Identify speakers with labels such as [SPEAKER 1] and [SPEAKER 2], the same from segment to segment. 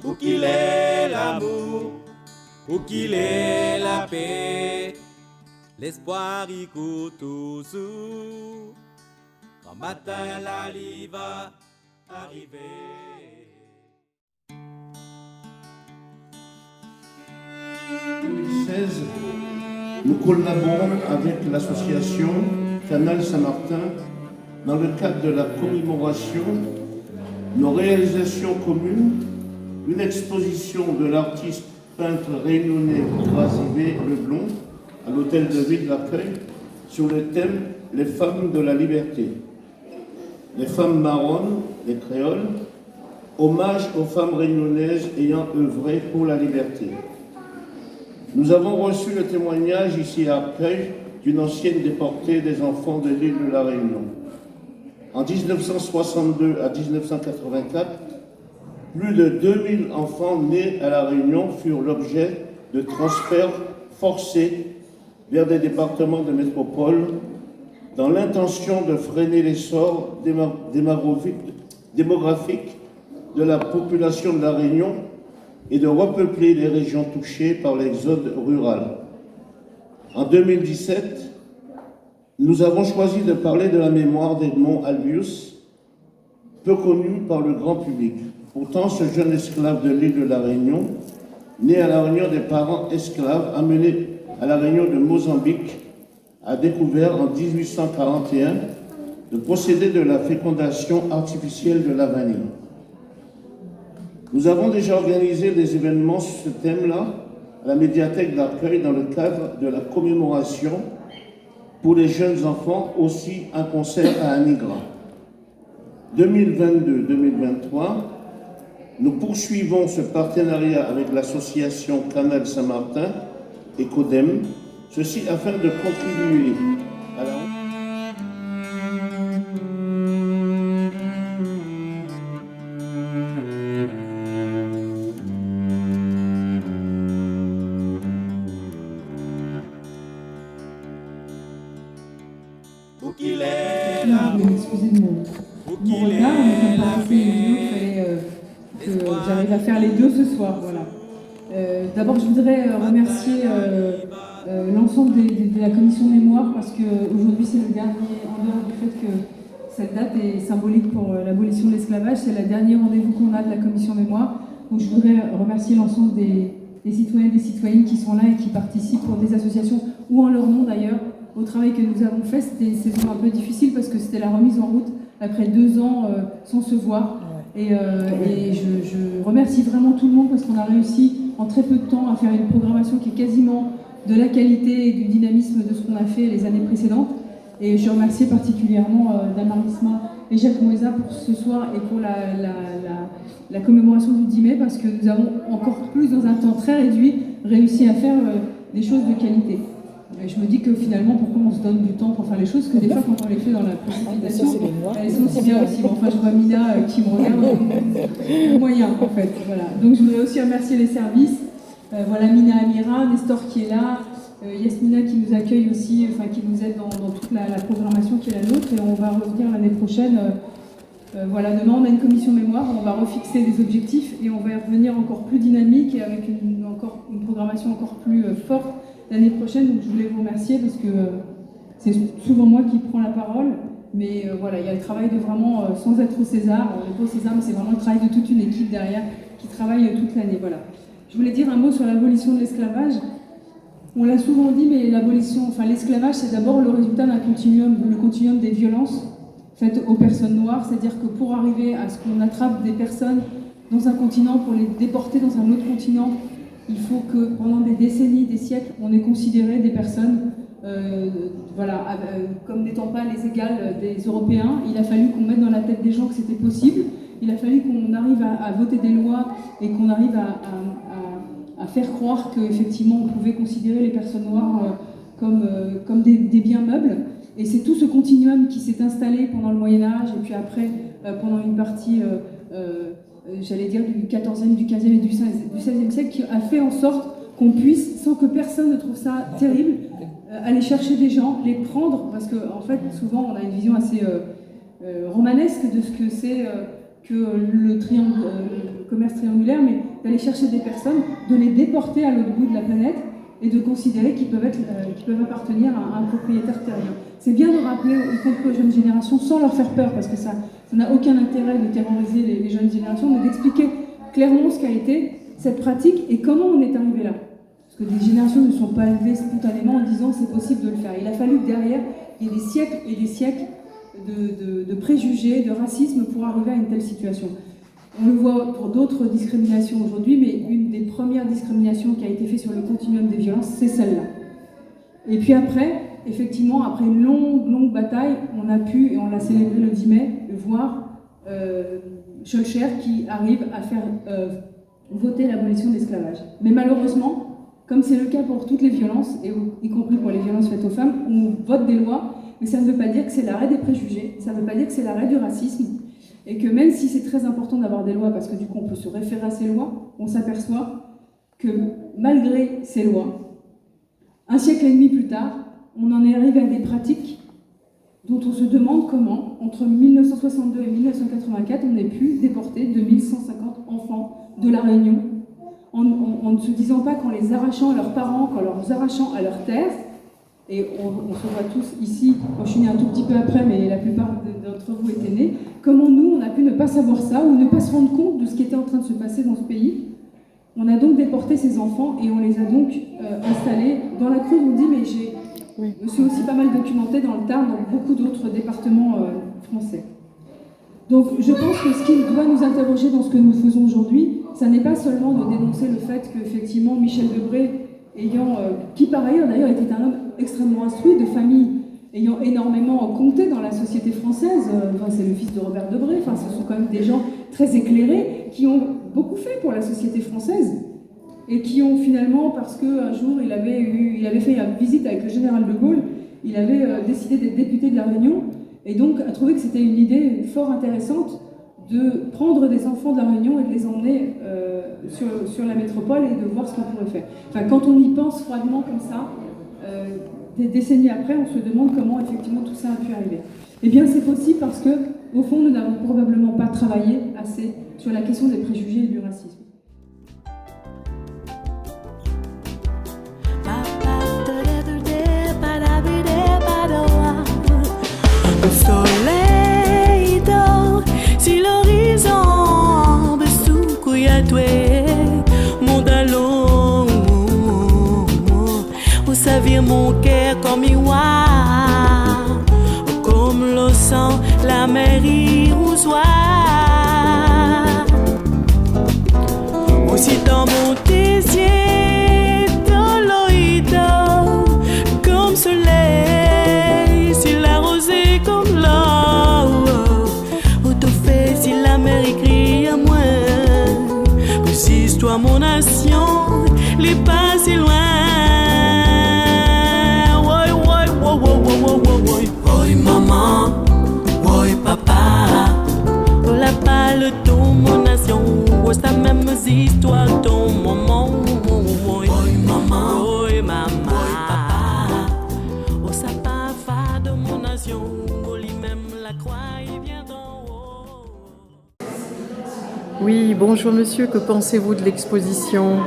[SPEAKER 1] Où qu'il est l'amour, où qu'il est la paix, l'espoir y court toujours. Quand matin la lit va arriver.
[SPEAKER 2] En 2016, nous collaborons avec l'association Canal Saint-Martin dans le cadre de la commémoration, nos réalisations communes, une exposition de l'artiste peintre réunionnais Grasivé Leblond à l'hôtel de ville d'accueil sur le thème « Les femmes de la liberté ». Les femmes marronnes, les créoles, hommage aux femmes réunionnaises ayant œuvré pour la liberté. Nous avons reçu le témoignage ici à Arcueil d'une ancienne déportée des enfants de l'île de la Réunion. En 1962 à 1984, plus de 2000 enfants nés à la Réunion furent l'objet de transferts forcés vers des départements de métropole dans l'intention de freiner l'essor démographique de la population de la Réunion et de repeupler les régions touchées par l'exode rural. En 2017, nous avons choisi de parler de la mémoire d'Edmond Albius, peu connu par le grand public. Pourtant, ce jeune esclave de l'île de la Réunion, né à la Réunion des parents esclaves, amené à la Réunion de Mozambique, a découvert en 1841 le procédé de la fécondation artificielle de la vanille. Nous avons déjà organisé des événements sur ce thème-là à la médiathèque d'Arcueil dans le cadre de la commémoration pour les jeunes enfants, aussi un concert à Anigra. 2022-2023, nous poursuivons ce partenariat avec l'association Canal Saint-Martin et CODEM, ceci afin de contribuer à la...
[SPEAKER 1] Où qu'il est l'amour,
[SPEAKER 3] Excusez de mon retard, on n'a pas assez minutes, il fallait que j'arrive à faire les deux ce soir. Voilà. D'abord, je voudrais remercier l'ensemble de la commission mémoire parce qu'aujourd'hui c'est le dernier, en dehors du fait que cette date est symbolique pour l'abolition de l'esclavage, c'est le dernier rendez-vous qu'on a de la commission mémoire. Donc je voudrais remercier l'ensemble des citoyens et des citoyennes qui sont là et qui participent pour des associations ou en leur nom d'ailleurs au travail que nous avons fait. C'était une saison un peu difficile parce que c'était la remise en route après 2 ans sans se voir. Et je remercie vraiment tout le monde parce qu'on a réussi en très peu de temps à faire une programmation qui est quasiment de la qualité et du dynamisme de ce qu'on a fait les années précédentes. Et je remercie particulièrement Damar Misma et Jacques Moïsa pour ce soir et pour la commémoration du 10 mai parce que nous avons encore plus dans un temps très réduit réussi à faire des choses de qualité. Et je me dis que finalement, pourquoi on se donne du temps pour faire les choses, que des fois quand on les fait dans la précipitation, elles sont aussi bien aussi. Bon, enfin, je vois Mina qui me regarde, moyen en fait. Voilà. Donc je voudrais aussi remercier les services. Voilà Mina Amira, Nestor qui est là, Yasmina qui nous accueille aussi, enfin qui nous aide dans toute la programmation qui est la nôtre. Et on va revenir l'année prochaine. Voilà, demain on a une commission mémoire, on va refixer des objectifs et on va revenir encore plus dynamique et avec une programmation encore plus forte l'année prochaine. Donc je voulais vous remercier parce que c'est souvent moi qui prends la parole, mais voilà, il y a le travail de vraiment, sans être au César, le beau César, mais c'est vraiment le travail de toute une équipe derrière qui travaille toute l'année. Voilà. Je voulais dire un mot sur l'abolition de l'esclavage. On l'a souvent dit, mais l'esclavage, c'est d'abord le résultat d'un continuum, le continuum des violences faites aux personnes noires, c'est-à-dire que pour arriver à ce qu'on attrape des personnes dans un continent, pour les déporter dans un autre continent, il faut que pendant des décennies, des siècles, on ait considéré des personnes comme n'étant pas les égales des Européens. Il a fallu qu'on mette dans la tête des gens que c'était possible. Il a fallu qu'on arrive à voter des lois et qu'on arrive à faire croire qu'effectivement on pouvait considérer les personnes noires comme des biens meubles. Et c'est tout ce continuum qui s'est installé pendant le Moyen-Âge et puis après pendant une partie j'allais dire du 14e, du 15e et du 16e siècle, qui a fait en sorte qu'on puisse, sans que personne ne trouve ça terrible, aller chercher des gens, les prendre, parce qu'en fait, souvent, on a une vision assez romanesque de ce que c'est que le triangle, commerce triangulaire, mais d'aller chercher des personnes, de les déporter à l'autre bout de la planète et de considérer qu'ils peuvent appartenir à un propriétaire terrien. C'est bien de rappeler, y compris aux jeunes générations, sans leur faire peur, parce que ça n'a aucun intérêt de terroriser les jeunes générations, mais d'expliquer clairement ce qu'a été cette pratique et comment on est arrivé là. Parce que des générations ne sont pas élevées spontanément en disant c'est possible de le faire. Il a fallu que derrière, il y ait des siècles et des siècles de préjugés, de racisme pour arriver à une telle situation. On le voit pour d'autres discriminations aujourd'hui, mais une des premières discriminations qui a été faite sur le continuum des violences, c'est celle-là. Et puis après, effectivement, après une longue bataille, on a pu, et on l'a célébré le 10 mai, voir Schœlcher qui arrive à faire voter l'abolition de l'esclavage. Mais malheureusement, comme c'est le cas pour toutes les violences, et y compris pour les violences faites aux femmes, on vote des lois, mais ça ne veut pas dire que c'est l'arrêt des préjugés, ça ne veut pas dire que c'est l'arrêt du racisme, et que même si c'est très important d'avoir des lois, parce que du coup on peut se référer à ces lois, on s'aperçoit que malgré ces lois, un siècle et demi plus tard, on en est arrivé à des pratiques dont on se demande comment, entre 1962 et 1984, on ait pu déporter 2150 enfants de la Réunion, en ne se disant pas qu'en les arrachant à leurs parents, qu'en leur arrachant à leur terre, et on se voit tous ici, moi je suis née un tout petit peu après, mais la plupart d'entre vous étaient nés, comment nous on a pu ne pas savoir ça, ou ne pas se rendre compte de ce qui était en train de se passer dans ce pays. On a donc déporté ces enfants, et on les a donc installés dans la Creuse. On dit, mais je me suis aussi pas mal documentée dans le Tarn, dans beaucoup d'autres départements français. Donc je pense que ce qui doit nous interroger dans ce que nous faisons aujourd'hui, ça n'est pas seulement de dénoncer le fait qu'effectivement Michel Debré, qui par ailleurs d'ailleurs était un homme extrêmement instruit, de famille ayant énormément compté dans la société française, c'est le fils de Robert Debré, ce sont quand même des gens très éclairés qui ont beaucoup fait pour la société française et qui ont finalement, parce qu'un jour il avait fait une visite avec le général de Gaulle, il avait décidé d'être député de la Réunion et donc a trouvé que c'était une idée fort intéressante de prendre des enfants de la Réunion et de les emmener sur la métropole et de voir ce qu'on pourrait faire. Quand on y pense froidement comme ça, des décennies après, on se demande comment effectivement tout ça a pu arriver. Eh bien c'est possible parce que, au fond, nous n'avons probablement pas travaillé assez sur la question des préjugés et du racisme.
[SPEAKER 4] Le soleil dort si l'horizon dessous couillatoué mon dallon où savir mon cœur comme miroir comme le sang la mairie ou soir aussi dans mon désir dans l'oïda comme soleil si la rosée comme l'eau où tout fait si la mer écrit à moi précise-toi mon nation les pas si loin oi maman oi papa la balle ton mon nation ou sa même histoire ton maman oi maman oi maman papa ou sa papa de mon nation oli même la croix et vient d'en haut.
[SPEAKER 5] Oui, bonjour monsieur, que pensez-vous de l'exposition ?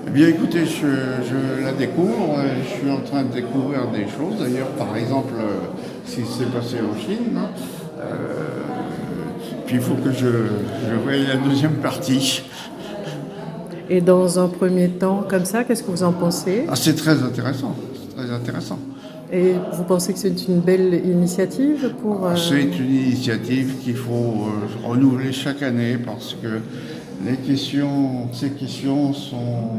[SPEAKER 2] Eh bien écoutez, je la découvre, je suis en train de découvrir des choses, d'ailleurs par exemple ce qui s'est passé en Chine, puis il faut que je voie la deuxième partie.
[SPEAKER 5] Et dans un premier temps, comme ça, qu'est-ce que vous en pensez ?
[SPEAKER 2] C'est très intéressant,
[SPEAKER 5] Et vous pensez que c'est une belle initiative pour...
[SPEAKER 2] C'est une initiative qu'il faut renouveler chaque année parce que ces questions sont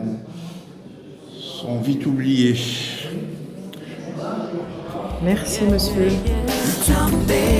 [SPEAKER 2] vite oubliées.
[SPEAKER 5] Merci monsieur.
[SPEAKER 4] Someday